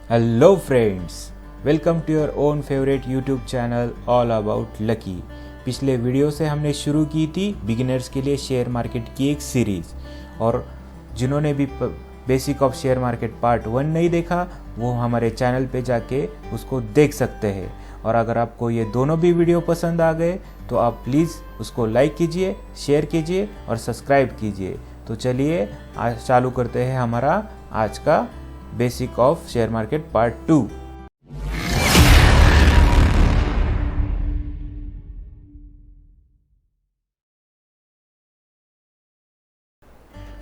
Hello friends, welcome to your own favourite YouTube channel all about Lucky. पिछले video से हमने शुरू की थी बिगिनर्स के लिए शेयर मार्केट की एक सीरीज़, और जिन्होंने भी basic of share market part 1 नहीं देखा वो हमारे चैनल पे जाके उसको देख सकते हैं। और अगर आपको ये दोनों भी वीडियो पसंद आ गए तो आप प्लीज़ उसको लाइक कीजिए, शेयर कीजिए और सब्सक्राइब कीजिए। तो चलिए आज चालू करते हैं हमारा आज का basic of share market part 2।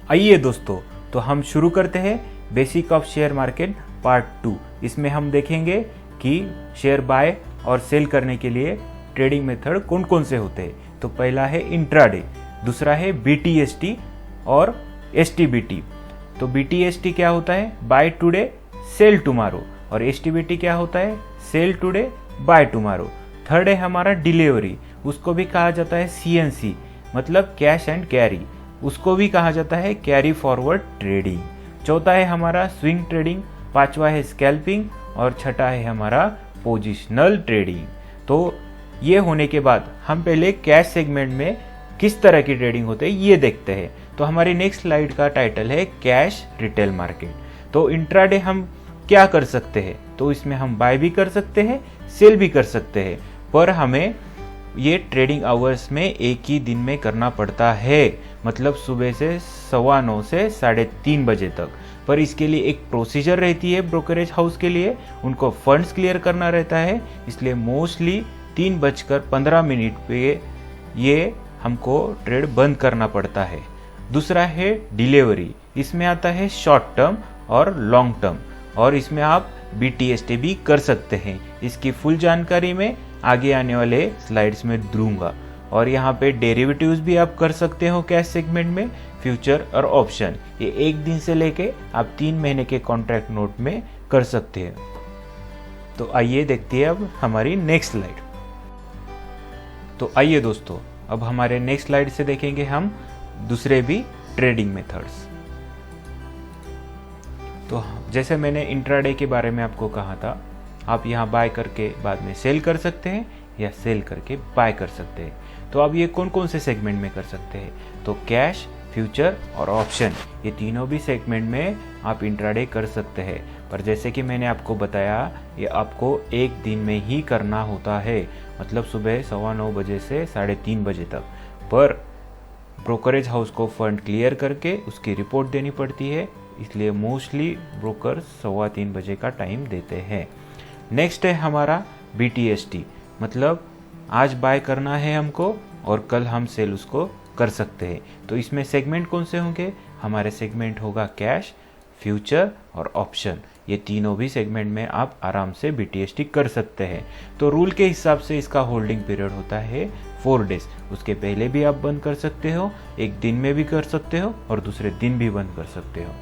आइए दोस्तों, तो हम शुरू करते हैं basic of share market part 2। इसमें हम देखेंगे कि शेयर बाय और सेल करने के लिए ट्रेडिंग मेथड कौन कौन से होते हैं। तो पहला है इंट्राडे, दूसरा है BTST और STBT। तो BTST क्या होता है? Buy today sell tomorrow. और STBT क्या होता है? Sell today buy tomorrow. Third है हमारा डिलीवरी, उसको भी कहा जाता है CNC, मतलब कैश एंड कैरी, उसको भी कहा जाता है कैरी फॉरवर्ड ट्रेडिंग। चौथा है हमारा स्विंग ट्रेडिंग, पांचवा है स्कैल्पिंग और छठा है हमारा पोजिशनल ट्रेडिंग। तो ये होने के बाद हम पहले कैश सेगमेंट में किस तरह की ट्रेडिंग होते हैं ये देखते हैं। तो हमारी नेक्स्ट स्लाइड का टाइटल है कैश रिटेल मार्केट। तो इंट्राडे हम क्या कर सकते हैं? तो इसमें हम बाय भी कर सकते हैं, सेल भी कर सकते हैं, पर हमें ये ट्रेडिंग आवर्स में एक ही दिन में करना पड़ता है, मतलब सुबह से 9:15 से 3:30 बजे तक। पर इसके लिए एक प्रोसीजर रहती है ब्रोकरेज हाउस के लिए, उनको फंड्स क्लियर करना रहता है, इसलिए मोस्टली 3:15 पे ये हमको ट्रेड बंद करना पड़ता है। दूसरा है डिलीवरी, इसमें आता है शॉर्ट टर्म और लॉन्ग टर्म, और इसमें आप BTST भी कर सकते हैं। इसकी फुल जानकारी मैं आगे आने वाले स्लाइड्स में दूंगा। और यहाँ पे डेरिवेटिव्स भी आप कर सकते हो कैश सेगमेंट में, फ्यूचर और ऑप्शन। ये एक दिन से लेके आप 3 महीने के कॉन्ट्रैक्ट नोट में कर सकते हैं। तो आइए देखते हैं अब हमारी नेक्स्ट स्लाइड। तो आइए दोस्तों, अब हमारे नेक्स्ट स्लाइड से देखेंगे हम दूसरे भी ट्रेडिंग मेथड्स। तो जैसे मैंने इंट्राडे के बारे में आपको कहा था, आप यहाँ बाय करके बाद में सेल कर सकते हैं या सेल करके बाय कर सकते हैं। तो अब ये कौन कौन से सेगमेंट में कर सकते हैं? तो कैश, फ्यूचर और ऑप्शन, ये तीनों भी सेगमेंट में आप इंट्राडे कर सकते हैं। पर जैसे कि मैंने आपको बताया, ये आपको एक दिन में ही करना होता है, मतलब सुबह 9:15 बजे से 3:30 बजे तक। पर ब्रोकरेज हाउस को फंड क्लियर करके उसकी रिपोर्ट देनी पड़ती है, इसलिए मोस्टली ब्रोकर 3:15 बजे का टाइम देते हैं। नेक्स्ट है हमारा BTST, मतलब आज बाय करना है हमको और कल हम सेल उसको कर सकते हैं। तो इसमें सेगमेंट कौन से होंगे? हमारे सेगमेंट होगा कैश, फ्यूचर और ऑप्शन। ये तीनों भी सेगमेंट में आप आराम से BTST कर सकते हैं। तो रूल के हिसाब से इसका होल्डिंग पीरियड होता है 4 डेज। उसके पहले भी आप बंद कर सकते हो, एक दिन में भी कर सकते हो और दूसरे दिन भी बंद कर सकते हो।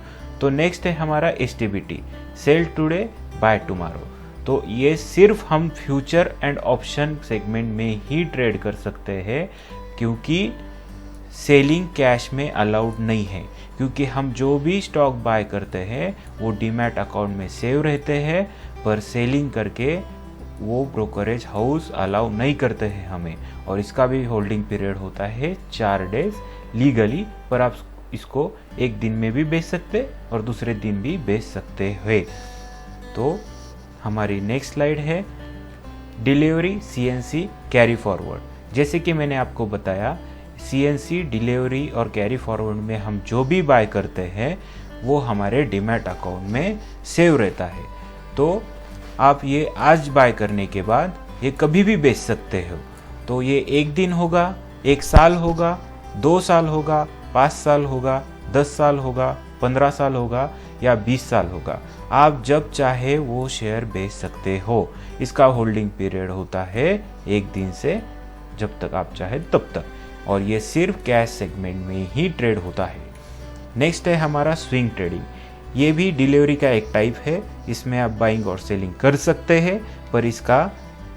तो नेक्स्ट है हमारा STBT, sell today buy tomorrow. तो ये सिर्फ हम फ्यूचर एंड ऑप्शन सेगमेंट में ही ट्रेड कर सकते हैं, क्योंकि सेलिंग कैश में अलाउड नहीं है। क्योंकि हम जो भी स्टॉक बाय करते हैं वो डीमैट अकाउंट में सेव रहते हैं, पर सेलिंग करके वो ब्रोकरेज हाउस अलाउ नहीं करते हैं हमें। और इसका भी होल्डिंग पीरियड होता है 4 डेज लीगली, पर आप इसको एक दिन में भी बेच सकते और दूसरे दिन भी बेच सकते हैं। तो हमारी नेक्स्ट स्लाइड है डिलीवरी, CNC, कैरी फॉरवर्ड। जैसे कि मैंने आपको बताया, CNC, डिलीवरी और कैरी फॉरवर्ड में हम जो भी बाय करते हैं वो हमारे डीमैट अकाउंट में सेव रहता है। तो आप ये आज बाय करने के बाद ये कभी भी बेच सकते हो। तो ये एक दिन होगा, 1 साल होगा, 2 साल होगा, 5 साल होगा, 10 साल होगा, 15 साल होगा या 20 साल होगा, आप जब चाहे वो शेयर बेच सकते हो। इसका होल्डिंग पीरियड होता है 1 दिन से जब तक आप चाहे तब तक, और ये सिर्फ कैश सेगमेंट में ही ट्रेड होता है। नेक्स्ट है हमारा स्विंग ट्रेडिंग। ये भी डिलीवरी का एक टाइप है, इसमें आप बाइंग और सेलिंग कर सकते हैं, पर इसका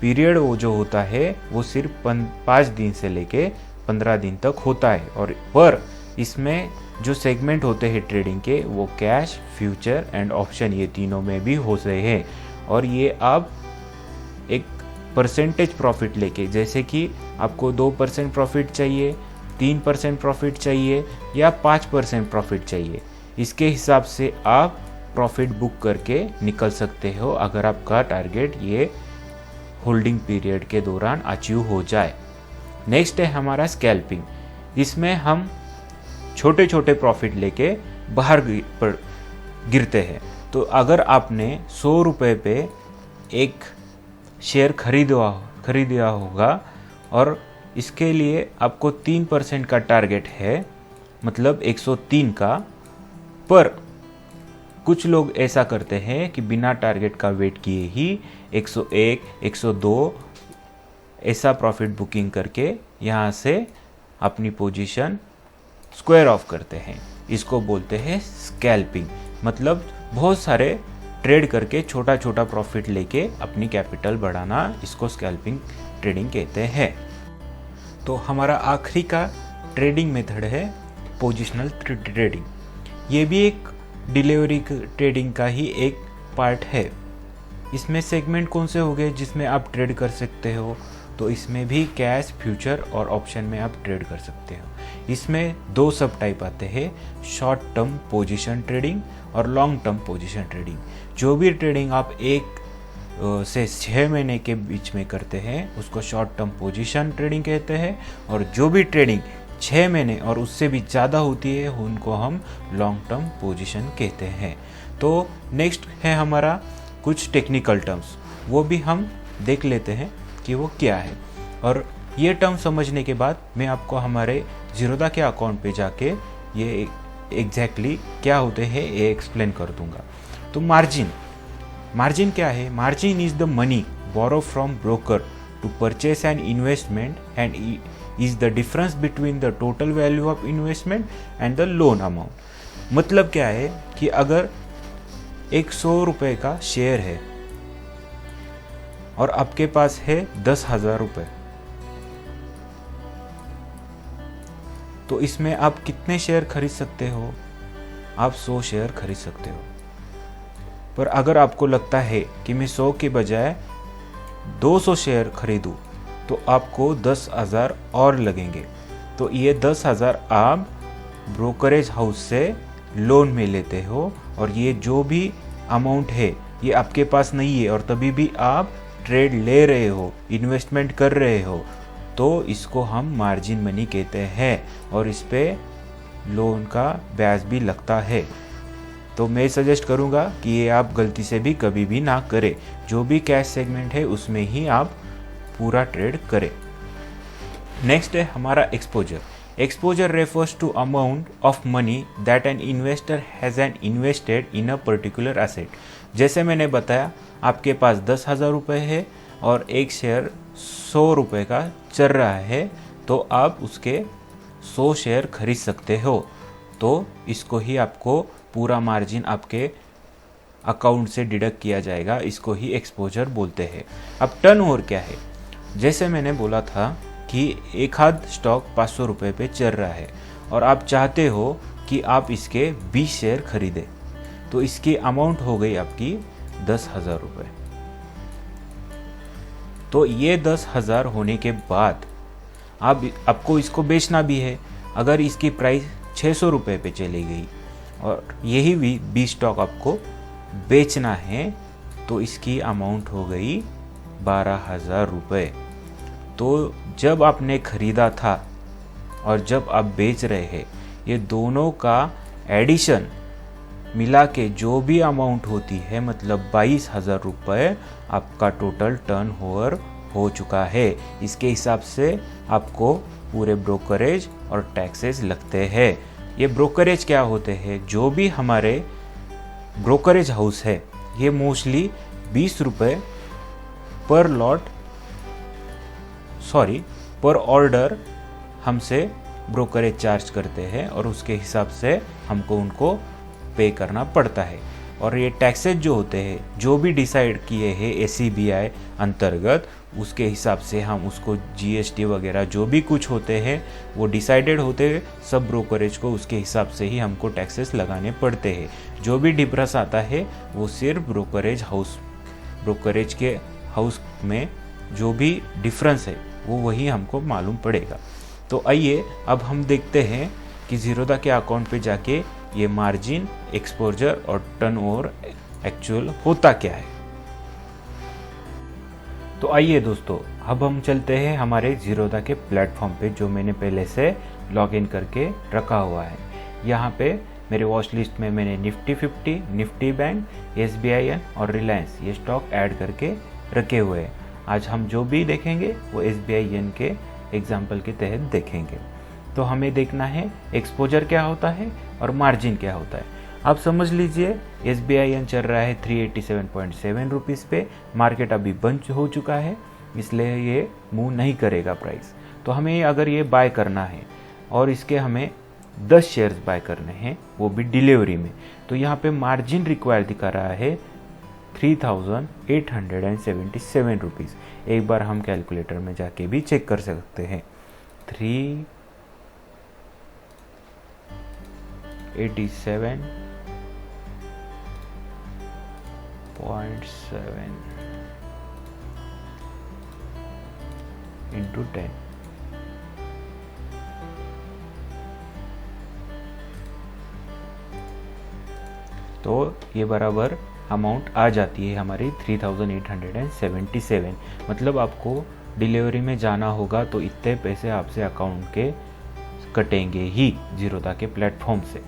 पीरियड वो जो होता है वो सिर्फ 5 दिन से लेके 15 दिन तक होता है। और पर इसमें जो सेगमेंट होते हैं ट्रेडिंग के वो कैश, फ्यूचर एंड ऑप्शन, ये तीनों में भी हो रहे हैं। और ये आप एक परसेंटेज प्रॉफिट लेके, जैसे कि आपको 2% प्रॉफिट चाहिए, 3% प्रॉफिट चाहिए या 5% प्रॉफिट चाहिए, इसके हिसाब से आप प्रॉफिट बुक करके निकल सकते हो अगर आपका टारगेट ये होल्डिंग पीरियड के दौरान अचीव हो जाए। नेक्स्ट है हमारा स्कैल्पिंग। इसमें हम छोटे छोटे प्रॉफिट लेके बाहर गिरते हैं। तो अगर आपने 100 रुपये पे एक शेयर खरीदा होगा और इसके लिए आपको 3% का टारगेट है, मतलब 103 का, पर कुछ लोग ऐसा करते हैं कि बिना टारगेट का वेट किए ही 101, 102 ऐसा प्रॉफिट बुकिंग करके यहाँ से अपनी पोजीशन स्क्वायर ऑफ करते हैं। इसको बोलते हैं स्कैल्पिंग, मतलब बहुत सारे ट्रेड करके छोटा छोटा प्रॉफिट लेके अपनी कैपिटल बढ़ाना, इसको स्कैल्पिंग ट्रेडिंग कहते हैं। तो हमारा आखिरी का ट्रेडिंग मेथड है पोजिशनल ट्रेडिंग। ये भी एक डिलीवरी ट्रेडिंग का ही एक पार्ट है। इसमें सेगमेंट कौन से हो गए जिसमें आप ट्रेड कर सकते हो? तो इसमें भी कैश, फ्यूचर और ऑप्शन में आप ट्रेड कर सकते हो। इसमें 2 सब टाइप आते हैं, शॉर्ट टर्म पोजीशन ट्रेडिंग और लॉन्ग टर्म पोजीशन ट्रेडिंग। जो भी ट्रेडिंग आप 1 से 6 महीने के बीच में करते हैं उसको शॉर्ट टर्म पोजीशन ट्रेडिंग कहते हैं, और जो भी ट्रेडिंग 6 महीने और उससे भी ज़्यादा होती है उनको हम लॉन्ग टर्म पोजीशन कहते हैं। तो नेक्स्ट है हमारा कुछ टेक्निकल टर्म्स, वो भी हम देख लेते हैं कि वो क्या है। और ये टर्म समझने के बाद मैं आपको हमारे ज़ीरोधा के अकाउंट पे जाके ये एग्जैक्टली क्या होते हैं ये एक्सप्लेन कर दूंगा। तो मार्जिन क्या है? Margin is the money borrow from broker to purchase an investment and is the difference between the total value of investment and the loan amount. मतलब क्या है कि अगर 100 रुपये का शेयर है और आपके पास है 10,000 रुपये, तो इसमें आप कितने शेयर खरीद सकते हो? आप 100 शेयर खरीद सकते हो। पर अगर आपको लगता है कि मैं 100 के बजाय 200 शेयर खरीदूं, तो आपको 10,000 और लगेंगे। तो ये 10,000 आप ब्रोकरेज हाउस से लोन में लेते हो, और ये जो भी अमाउंट है ये आपके पास नहीं है और तभी भी आप ट्रेड ले रहे हो, इन्वेस्टमेंट कर रहे हो, तो इसको हम मार्जिन मनी कहते हैं, और इस पे लोन का ब्याज भी लगता है। तो मैं सजेस्ट करूँगा कि ये आप गलती से भी कभी भी ना करें। जो भी कैश सेगमेंट है उसमें ही आप पूरा ट्रेड करें। नेक्स्ट है हमारा exposure. Exposure refers to amount of money that an investor has an invested in a particular asset. जैसे मैंने बताया, आपके पास 10,000 रुपये है और एक शेयर 100 रुपये का चल रहा है, तो आप उसके 100 शेयर खरीद सकते हो। तो इसको ही आपको पूरा मार्जिन आपके अकाउंट से डिडक्ट किया जाएगा, इसको ही एक्सपोजर बोलते हैं। अब टर्नओवर क्या है? जैसे मैंने बोला था कि एक आध स्टॉक 500 रुपये पे चल रहा है और आप चाहते हो कि आप इसके 20 शेयर खरीदें, तो इसकी अमाउंट हो गई आपकी 10,000 रुपये। तो ये 10,000 होने के बाद आपको इसको बेचना भी है। अगर इसकी प्राइस 600 रुपये पे चली गई और यही भी 20 स्टॉक आपको बेचना है, तो इसकी अमाउंट हो गई 12,000 रुपये। तो जब आपने खरीदा था और जब आप बेच रहे हैं, ये दोनों का एडिशन मिला के जो भी अमाउंट होती है, मतलब 22,000 रुपये आपका टोटल टर्नओवर हो चुका है। इसके हिसाब से आपको पूरे ब्रोकरेज और टैक्सेस लगते हैं। ये ब्रोकरेज क्या होते हैं? जो भी हमारे ब्रोकरेज हाउस है, ये मोस्टली 20 रुपये पर ऑर्डर हमसे ब्रोकरेज चार्ज करते हैं और उसके हिसाब से हमको उनको पे करना पड़ता है। और ये टैक्सेस जो होते हैं, जो भी डिसाइड किए हैं ACBI अंतर्गत, उसके हिसाब से हम उसको GST वगैरह जो भी कुछ होते हैं वो डिसाइडेड होते हैं, सब ब्रोकरेज को उसके हिसाब से ही हमको टैक्सेस लगाने पड़ते हैं। जो भी डिफरेंस आता है वो सिर्फ ब्रोकरेज के हाउस में जो भी डिफरेंस है वो वही हमको मालूम पड़ेगा। तो आइए अब हम देखते हैं कि ज़ीरोधा के अकाउंट पे जाके ये मार्जिन, एक्सपोजर और टर्नओवर एक्चुअल होता क्या है। तो आइए दोस्तों, अब हम चलते हैं हमारे ज़ीरोधा के प्लेटफॉर्म पे, जो मैंने पहले से लॉगिन करके रखा हुआ है। यहाँ पे मेरे वॉच लिस्ट में मैंने निफ्टी 50, निफ्टी बैंक, SBIN और रिलायंस ये स्टॉक ऐड करके रखे हुए हैं। आज हम जो भी देखेंगे वो SBIN के एग्जाम्पल के तहत देखेंगे। तो हमें देखना है एक्सपोजर क्या होता है और मार्जिन क्या होता है। आप समझ लीजिए SBIN चल रहा है 387.7 रुपीज़ पे, मार्केट अभी बंद हो चुका है, इसलिए ये मूव नहीं करेगा प्राइस। तो हमें अगर ये बाय करना है और इसके हमें 10 शेयर्स बाय करने हैं, वो भी डिलीवरी में, तो यहाँ पे मार्जिन रिक्वायर दिखा रहा है 3,877 रुपीज़। एक बार हम कैलकुलेटर में जाके भी चेक कर सकते हैं। 387.7 into 10, तो ये बराबर अमाउंट आ जाती है हमारी 3,877। मतलब आपको डिलीवरी में जाना होगा तो इतने पैसे आपसे अकाउंट के कटेंगे ही ज़ीरोधा के प्लेटफॉर्म से।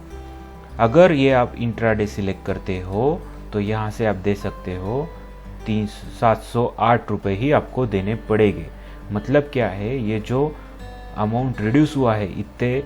अगर ये आप इंट्राडे सिलेक्ट करते हो तो यहाँ से आप दे सकते हो 708 रुपये ही आपको देने पड़ेंगे। मतलब क्या है, ये जो अमाउंट रिड्यूस हुआ है इतने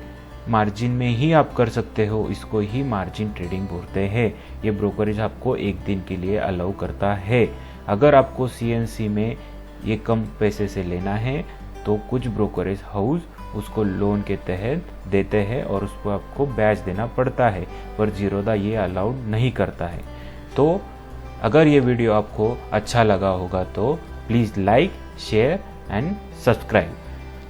मार्जिन में ही आप कर सकते हो, इसको ही मार्जिन ट्रेडिंग बोलते हैं। ये ब्रोकरेज आपको एक दिन के लिए अलाउ करता है। अगर आपको CNC में ये कम पैसे से लेना है तो कुछ ब्रोकरेज हाउस उसको लोन के तहत देते हैं और उसको आपको ब्याज देना पड़ता है, पर ज़ीरोधा ये अलाउड नहीं करता है। तो अगर ये वीडियो आपको अच्छा लगा होगा तो please like, share and subscribe.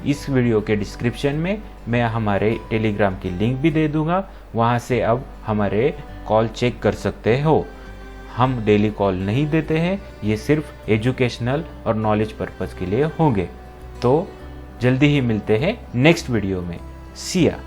इस वीडियो के डिस्क्रिप्शन में मैं हमारे टेलीग्राम की लिंक भी दे दूंगा, वहाँ से अब हमारे कॉल चेक कर सकते हो। हम डेली कॉल नहीं देते हैं, ये सिर्फ एजुकेशनल और नॉलेज पर्पज़ के लिए होंगे। तो जल्दी ही मिलते हैं नेक्स्ट वीडियो में। सी या।